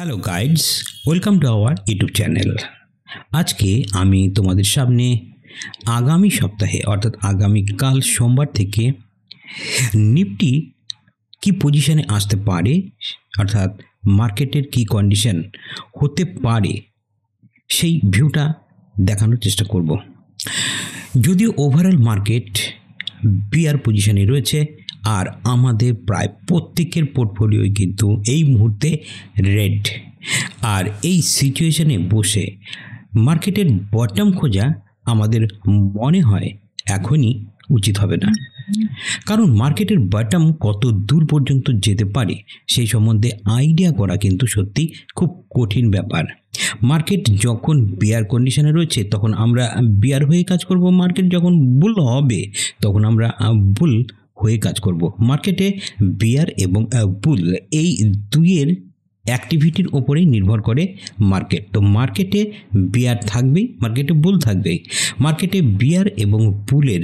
Hello guides, welcome to our YouTube channel. আজকে আমি তোমাদের সামনে আগামী সপ্তাহে অর্থাৎ আগামীকাল সোমবার থেকে নিফটি কি পজিশনে আসতে পারে, অর্থাৎ মার্কেটের কি কন্ডিশন হতে পারে সেই ভিউটা দেখানোর চেষ্টা করব। যদিও ওভারঅল মার্কেট বিয়ার পজিশনে রয়েছে আর আমাদের প্রায় প্রত্যেকের পোর্টফোলিওই কিন্তু এই মুহূর্তে রেড, আর এই সিচুয়েশনে বসে মার্কেটের বটম খোঁজা আমাদের মনে হয় এখনই উচিত হবে না, কারণ মার্কেটের বটম কত দূর পর্যন্ত যেতে পারে সেই সম্বন্ধে আইডিয়া করা কিন্তু সত্যি খুব কঠিন ব্যাপার। মার্কেট যখন বিয়ার কন্ডিশনে রয়েছে তখন আমরা বিয়ার হয়ে কাজ করব, মার্কেট যখন বুল হবে তখন আমরা বুল হয়ে কাজ করব। মার্কেটে বিয়ার এবং বুল এই দুইয়ের অ্যাক্টিভিটির ওপরেই নির্ভর করে মার্কেট। তো মার্কেটে বিয়ার থাকবেই, মার্কেটে বুল থাকবেই। মার্কেটে বিয়ার এবং বুলের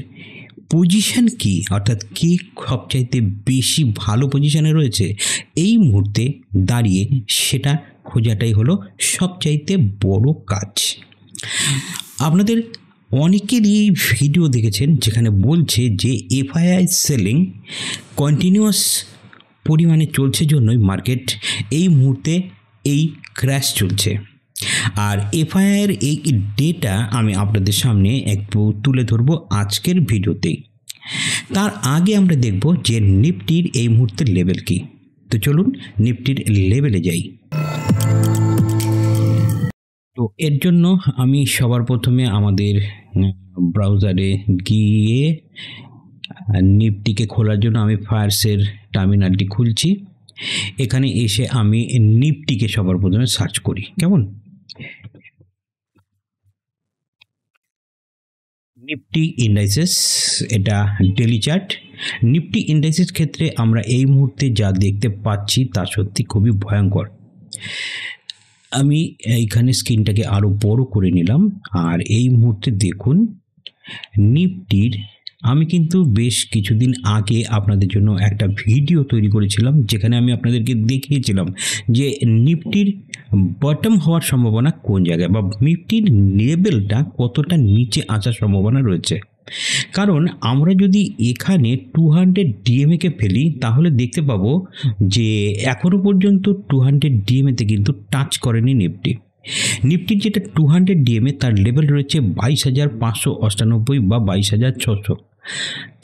পজিশন কি, অর্থাৎ কে সবচাইতে বেশি ভালো পজিশনে রয়েছে এই মুহূর্তে দাঁড়িয়ে, সেটা খোঁজাটাই হলো সবচাইতে বড় কাজ। আপনাদের অনেকেরই ভিডিও দেখেছেন যেখানে বলছে যে এফআইআই সেলিং কন্টিনিউয়াস পরিমাণে চলছে জন্যই মার্কেট এই মুহূর্তে এই ক্র্যাশ চলছে। আর এফআইআইয়ের এই ডেটা আমি আপনাদের সামনে একটু তুলে ধরবো আজকের ভিডিওতেই। তার আগে আমরা দেখব যে নিফটির এই মুহূর্তের লেভেল কি। তো চলুন নিফটির লেভেলে যাই। তো এর জন্য আমি সবার প্রথমে আমাদের ব্রাউজারে গিয়ে নিফটিকে খোলার জন্য আমি ফায়ারসের টার্মিনালটি খুলছি। এখানে এসে আমি নিফটিকে সবার প্রথমে সার্চ করি। কেমন, নিফটি ইন্ডাইসেস, এটা ডেলি চার্ট। নিফটি ইন্ডাইসেস ক্ষেত্রে আমরা এই মুহূর্তে যা দেখতে পাচ্ছি তা সত্যি খুবই ভয়ঙ্কর। আমি এইখানে স্ক্রিনটাকে আরও বড় করে নিলাম, আর এই মুহূর্তে দেখুন নিফটির, আমি কিন্তু বেশ কিছুদিন আগে আপনাদের জন্য একটা ভিডিও তৈরি করেছিলাম যেখানে আমি আপনাদেরকে দেখিয়েছিলাম যে নিফটির বটম হওয়ার সম্ভাবনা কোন জায়গায়, বা নিফটির লেভেলটা কতটা নিচে আসার সম্ভাবনা রয়েছে। কারণ আমরা যদি এখানে 200 ডিএমএকে ফেলি তাহলে দেখতে পাবো যে এখনও পর্যন্ত 200 ডিএমএতে কিন্তু টাচ করেনি নিফটি। নিফটির যেটা 200 ডিএমএ তার লেভেল রয়েছে 22,598 বা 22,600,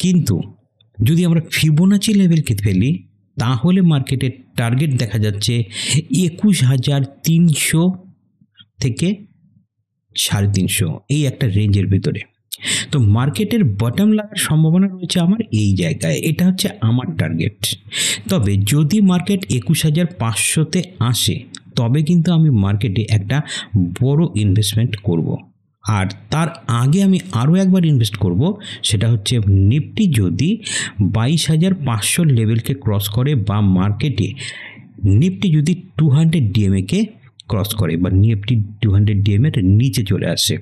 কিন্তু যদি আমরা ফিবোনাচি লেভেলকে ফেলি তাহলে মার্কেটের টার্গেট দেখা যাচ্ছে 21,300 থেকে 350, এই একটা রেঞ্জের ভিতরে। তো মার্কেটের বটম লাগার সম্ভাবনা রয়েছে আমার এই জায়গায়, এটা হচ্ছে আমার টার্গেট। তবে যদি মার্কেট 21,500-তে আসে তবে কিন্তু আমি মার্কেটে একটা বড় ইনভেস্টমেন্ট করব। আর তার আগে আমি আরও একবার ইনভেস্ট করব, সেটা হচ্ছে নিফটি যদি 22,500 লেভেলকে ক্রস করে, বা মার্কেটে নিফটি যদি 200 ডিএমএকে ক্রস করে, বা নিফটি 200 ডিএমএর নিচে চলে আসে,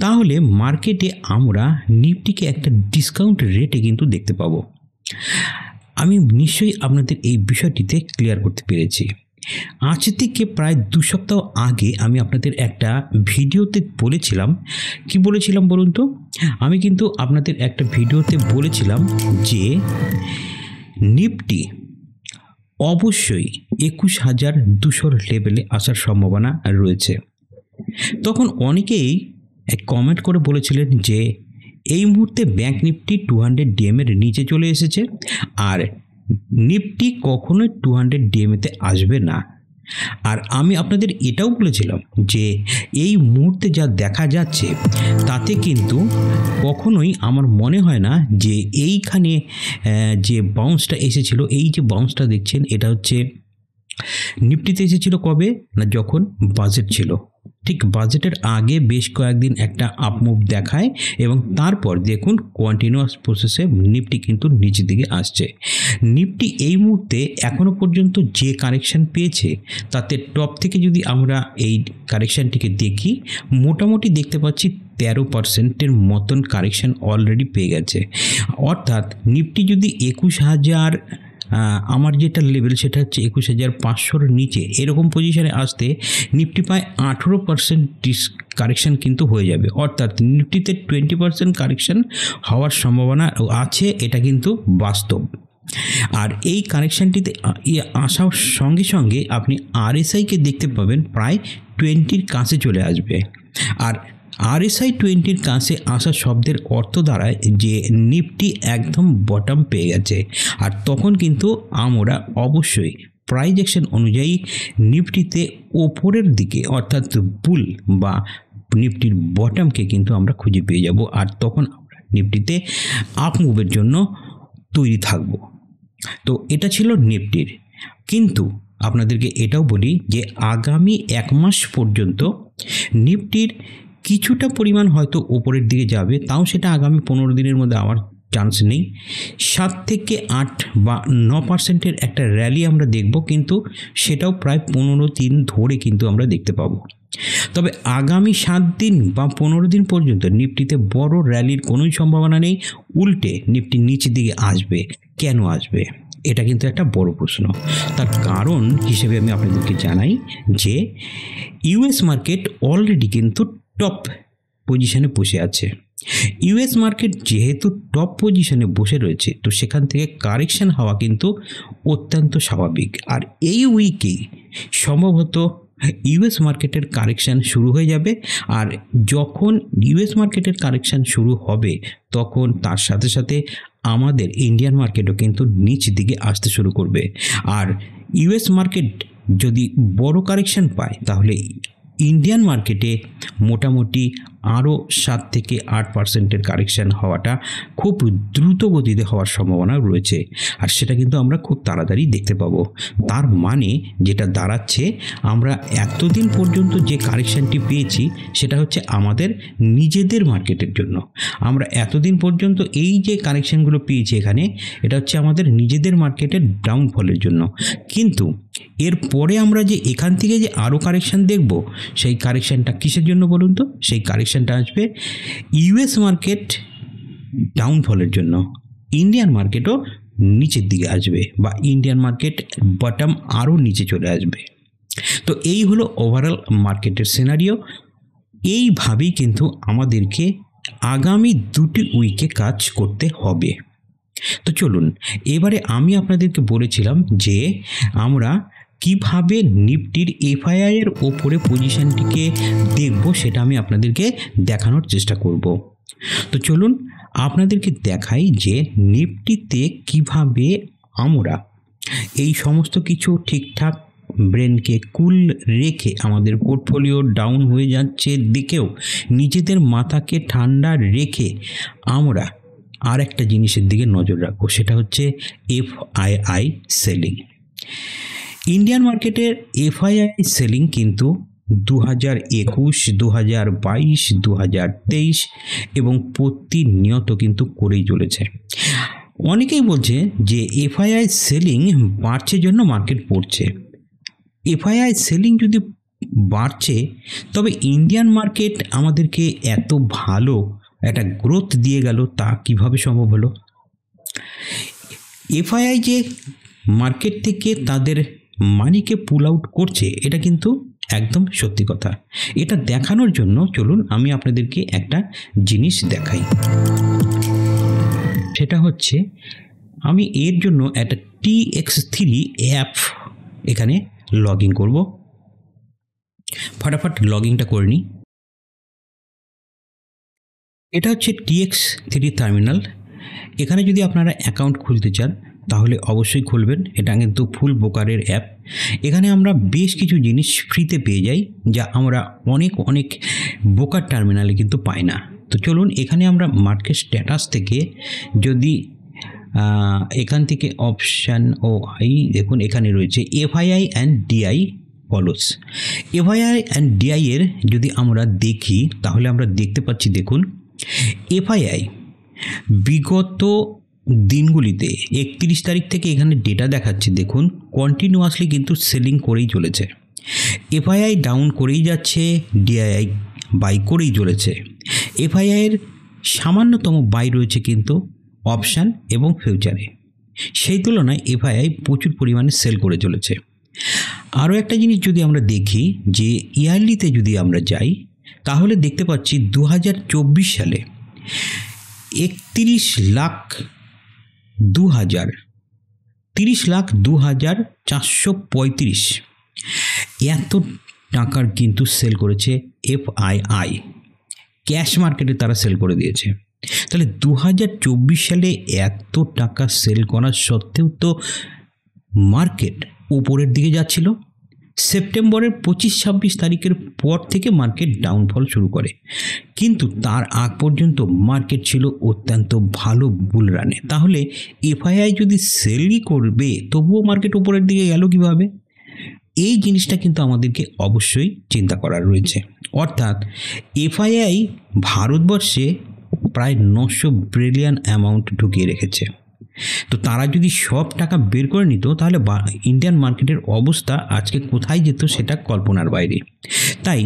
তাহলে মার্কেটে আমরা নিফটিকে একটা ডিসকাউন্ট রেটে কিন্তু দেখতে পাবো। আমি নিশ্চয়ই আপনাদের এই বিষয়টিতে ক্লিয়ার করতে পেরেছি। আজ থেকে প্রায় 2 সপ্তাহ আগে আমি আপনাদের একটা ভিডিওতে বলেছিলাম, কি বলেছিলাম বলুন তো? আমি কিন্তু আপনাদের একটা ভিডিওতে বলেছিলাম যে নিফটি অবশ্যই 21,200 লেভেলে আসার সম্ভাবনা রয়েছে। তখন অনেকেই কমেন্ট করে বলেছিলেন যে এই মুহূর্তে ব্যাংক নিফটি 200 ডিএমের নিচে চলে এসেছে, আর নিফটি কখনোই 200 ডিএমএতে আসবে না। আর আমি আপনাদের এটাও বলেছিলাম যে এই মুহূর্তে যা দেখা যাচ্ছে তাতে কিন্তু কখনোই আমার মনে হয় না যে এইখানে যে বাউন্সটা এসেছিল, এই যে বাউন্সটা দেখছেন এটা হচ্ছে নিফটিতে এসেছিল কবে না, যখন বাজেট ছিল। ঠিক বাজেটের আগে বেশ কয়েকদিন একটা আপমুভ দেখায় এবং তারপর দেখুন কন্টিনিউয়াস প্রসেসে নিফটি কিন্তু নিচের দিকে আসছে। নিফটি এই মুহূর্তে এখনও পর্যন্ত যে কারেকশান পেয়েছে তাতে টপ থেকে যদি আমরা এই কারেকশানটিকে দেখি, মোটামুটি দেখতে পাচ্ছি 13%-এর মতন কারেকশান অলরেডি পেয়ে গেছে। অর্থাৎ নিফটি যদি 21,000 আমার যেটা লেভেল সেটা হচ্ছে 21,500-র নিচে এরকম পজিশনে আসতে নিফটি প্রায় 18% কারেকশান কিন্তু হয়ে যাবে, অর্থাৎ নিফটিতে 20% কারেকশান হওয়ার সম্ভাবনা আছে, এটা কিন্তু বাস্তব। আর এই কারেকশানটিতে আসার সঙ্গে সঙ্গে আপনি আরএসআইকে দেখতে পাবেন প্রায় 20-র কাছে চলে আসবে। আর আরএসআই 20-র কাছে আসা শব্দের অর্থ দাঁড়ায় যে নিফটি একদম বটম পেয়ে গেছে, আর তখন কিন্তু আমরা অবশ্যই প্রাইস অ্যাকশন অনুযায়ী নিফটিতে ওপরের দিকে অর্থাৎ বুল বা নিফটির বটমকে কিন্তু আমরা খুঁজে পেয়ে যাব, আর তখন আমরা নিফটিতে আপ মুভের জন্য তৈরি থাকব। তো এটা ছিল নিফটির। কিন্তু আপনাদেরকে এটাও বলি যে আগামী 1 মাস পর্যন্ত নিফটির কিছুটা পরিমাণ হয়তো ওপরের দিকে যাবে, তাও সেটা আগামী 15 দিনের মধ্যে আমার চান্স নেই। 7 থেকে 8 বা 9%-এর একটা র্যালি আমরা দেখব, কিন্তু সেটাও প্রায় 15 দিন ধরে কিন্তু আমরা দেখতে পাবো। তবে আগামী 7 দিন বা 15 দিন পর্যন্ত নিফটিতে বড় র্যালির কোনোই সম্ভাবনা নেই, উল্টে নিফটি নিচের দিকে আসবে। কেন আসবে? এটা কিন্তু একটা বড় প্রশ্ন। তার কারণ হিসেবে আমি আপনাদেরকে জানাই যে ইউএস মার্কেট অলরেডি কিন্তু টপ পজিশনে বসে আছে। ইউএস মার্কেট যেহেতু টপ পজিশনে বসে রয়েছে, তো সেখান থেকে কারেকশন হওয়া কিন্তু অত্যন্ত স্বাভাবিক। আর এই উইকেই সম্ভবত ইউএস মার্কেটের কারেকশান শুরু হয়ে যাবে, আর যখন ইউএস মার্কেটের কারেকশান শুরু হবে তখন তার সাথে সাথে আমাদের ইন্ডিয়ান মার্কেটও কিন্তু নিচ দিকে আসতে শুরু করবে। আর ইউএস মার্কেট যদি বড় কারেকশান পায় তাহলে ইন্ডিয়ান মার্কেটে মোটামুটি আরও 7 থেকে 8%-এর কারেকশান হওয়াটা খুব দ্রুত গতিতে হওয়ার সম্ভাবনা রয়েছে, আর সেটা কিন্তু আমরা খুব তাড়াতাড়ি দেখতে পাবো। তার মানে যেটা দাঁড়াচ্ছে, আমরা এতদিন পর্যন্ত যে কারেকশানটি পেয়েছি সেটা হচ্ছে আমাদের নিজেদের মার্কেটের জন্য। আমরা এতদিন পর্যন্ত এই যে কারেকশানগুলো পেয়েছি এখানে, এটা হচ্ছে আমাদের নিজেদের মার্কেটের ডাউনফলের জন্য। কিন্তু এরপরে আমরা যে এখান থেকে যে আরও কারেকশান দেখব, সেই কারেকশানটা কিসের জন্য বলুন তো? সেই কারেকশানটা আসবে ইউএস মার্কেট ডাউনফলের জন্য। ইন্ডিয়ান মার্কেটও নিচের দিকে আসবে, বা ইন্ডিয়ান মার্কেট বটম আরও নিচে চলে আসবে। তো এই হলো ওভারঅল মার্কেটের সিনারিও। এইভাবেই কিন্তু আমাদেরকে আগামী 2টি উইকে কাজ করতে হবে। তো চলুন, এবারে আমি আপনাদেরকে বলেছিলাম যে আমরা কিভাবে নিফটির এফআইআই এর ওপরে পজিশনটিকে দেখব, সেটা আমি আপনাদেরকে দেখানোর চেষ্টা করব। তো চলুন আপনাদেরকে দেখাই যে নিফটিতে কিভাবে আমরা এই সমস্ত কিছু ঠিকঠাক ব্রেনকে কুল রেখে আমাদের পোর্টফোলিও ডাউন হয়ে যাচ্ছে দিকেও নিজেদের মাথাকে ঠান্ডা রেখে আমরা আর একটা জিনিসের দিকে নজর রাখবো, সেটা হচ্ছে এফআইআই সেলিং। ইন্ডিয়ান মার্কেটের এফআইআই সেলিং কিন্তু 2021, 2022, 2023 এবং প্রতিনিয়ত কিন্তু করেই চলেছে। অনেকেই বলছে যে এফআইআই সেলিং বাড়ছে জন্য মার্কেট পড়ছে। এফআইআই সেলিং যদি বাড়ছে, তবে ইন্ডিয়ান মার্কেট আমাদেরকে এত ভালো একটা গ্রোথ দিয়ে গেল, তা কিভাবে সম্ভব হলো? এফআইআই যে মার্কেট থেকে তাদের মানিকে পুল আউট করছে, এটা কিন্তু একদম সত্যি কথা। এটা দেখানোর জন্য চলুন আমি আপনাদেরকে একটা জিনিস দেখাই। সেটা হচ্ছে আমি এর জন্য একটা TX3 অ্যাপ এখানে লগ ইন করবো। ফটাফট লগ ইনটা করে নিই। এটা হচ্ছে TX3 টার্মিনাল। এখানে যদি আপনারা অ্যাকাউন্ট খুলতে চান তাহলে অবশ্যই খুলবেন। এটা কিন্তু ফুল ব্রোকারের অ্যাপ। এখানে আমরা বেশ কিছু জিনিস ফ্রিতে পেয়ে যাই, যা আমরা অনেক ব্রোকার টার্মিনালে কিন্তু পাই না। তো চলুন এখানে আমরা মার্কেট স্ট্যাটাস থেকে যদি এখান থেকে অপশান দেখুন এখানে রয়েছে FII and DI follows. FII and DI এর যদি আমরা দেখি তাহলে আমরা দেখতে পাচ্ছি, দেখুন এফআইআই বিগত দিনগুলিতে 31 তারিখ থেকে এখানে ডেটা দেখাচ্ছে, দেখুন কন্টিনিউয়াসলি কিন্তু সেলিং করেই চলেছে। এফআইআই ডাউন করেই যাচ্ছে, ডিআইআই বাই করেই চলেছে। এফআইআই এর সামান্যতম বাই রয়েছে কিন্তু অপশান এবং ফিউচারে। সেই তুলনায় এফআইআই প্রচুর পরিমাণে সেল করে চলেছে। আরও একটা জিনিস যদি আমরা দেখি যে ইয়ারলিতে যদি আমরা যাই তাহলে দেখতে পাচ্ছি 2024 সালে 30,02,435 এত টাকার কিন্তু সেল করেছে এফআইআই, ক্যাশ মার্কেটে তারা সেল করে দিয়েছে। তাহলে 2024 সালে এত টাকা সেল করার সত্ত্বেও তো মার্কেট উপরের দিকে যাচ্ছিল। সেপ্টেম্বরের 25-26 তারিখের পর থেকে মার্কেট ডাউনফল শুরু করে, কিন্তু তার আগ পর্যন্ত মার্কেট ছিল অত্যন্ত ভালো বুল রানে। তাহলে এফআইআই যদি সেলই করবে তবুও মার্কেট উপরের দিকে গেল কীভাবে? এই জিনিসটা কিন্তু আমাদেরকে অবশ্যই চিন্তা করার রয়েছে। অর্থাৎ এফআইআই ভারতবর্ষে প্রায় 900 বিলিয়ন অ্যামাউন্ট ঢুকিয়ে রেখেছে। তো তারা যদি সব টাকা বের করে নিত তাহলে ইন্ডিয়ান মার্কেটের অবস্থা আজকে কোথায় যেত সেটা কল্পনার বাইরে। তাই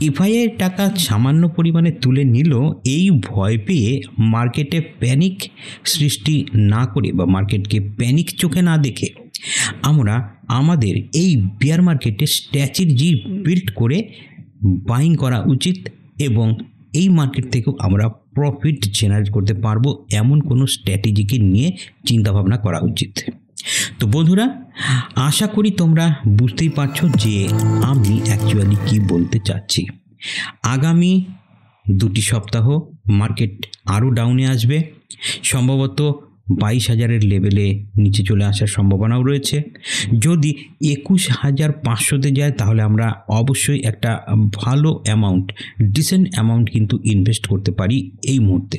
এফআইআই টাকা সামান্য পরিমাণে তুলে নিল এই ভয় পেয়ে মার্কেটে প্যানিক সৃষ্টি না করে বা মার্কেটকে প্যানিক চোখে না দেখে আমরা আমাদের এই বিয়ার মার্কেটে স্ট্র্যাটেজি বিল্ড করে বাইং করা উচিত এবং এই মার্কেট থেকেও আমরা প্রফিট জেনারেট করতে পারবো এমন কোনো স্ট্র্যাটেজিকে নিয়ে চিন্তাভাবনা করা উচিত। তো বন্ধুরা, আশা করি তোমরা বুঝতেই পারছো যে আমি অ্যাকচুয়ালি কি বলতে চাচ্ছি। আগামী 2 সপ্তাহ মার্কেট আরও ডাউনে আসবে, সম্ভবত 22,000-এর লেভেলে নিচে চলে আসার সম্ভাবনাও রয়েছে। যদি 21,500-তে যায় তাহলে আমরা অবশ্যই একটা ভালো অ্যামাউন্ট, ডিসেন্ট অ্যামাউন্ট কিন্তু ইনভেস্ট করতে পারি এই মুহূর্তে।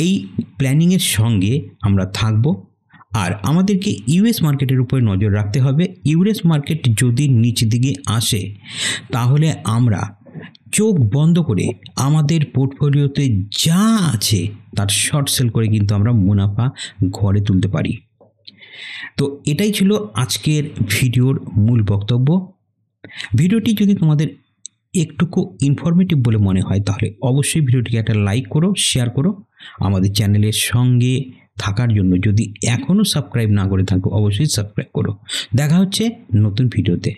এই প্ল্যানিংয়ের সঙ্গে আমরা থাকব। আর আমাদেরকে ইউএস মার্কেটের উপরে নজর রাখতে হবে। ইউএস মার্কেট যদি নিচের দিকে আসে তাহলে আমরা চোখ বন্ধ করে আমাদের পোর্টফোলিওতে যা আছে তার শর্ট সেল করে কিন্তু আমরা মুনাফা ঘরে তুলতে পারি। তো এটাই ছিল আজকের ভিডিওর মূল বক্তব্য। ভিডিওটি যদি তোমাদের একটুকু ইনফরমেটিভ বলে মনে হয় তাহলে অবশ্যই ভিডিওটিকে একটা লাইক করো, শেয়ার করো। আমাদের চ্যানেলের সঙ্গে থাকার জন্য যদি এখনও সাবস্ক্রাইব না করে থাকো অবশ্যই সাবস্ক্রাইব করো। দেখা হচ্ছে নতুন ভিডিওতে।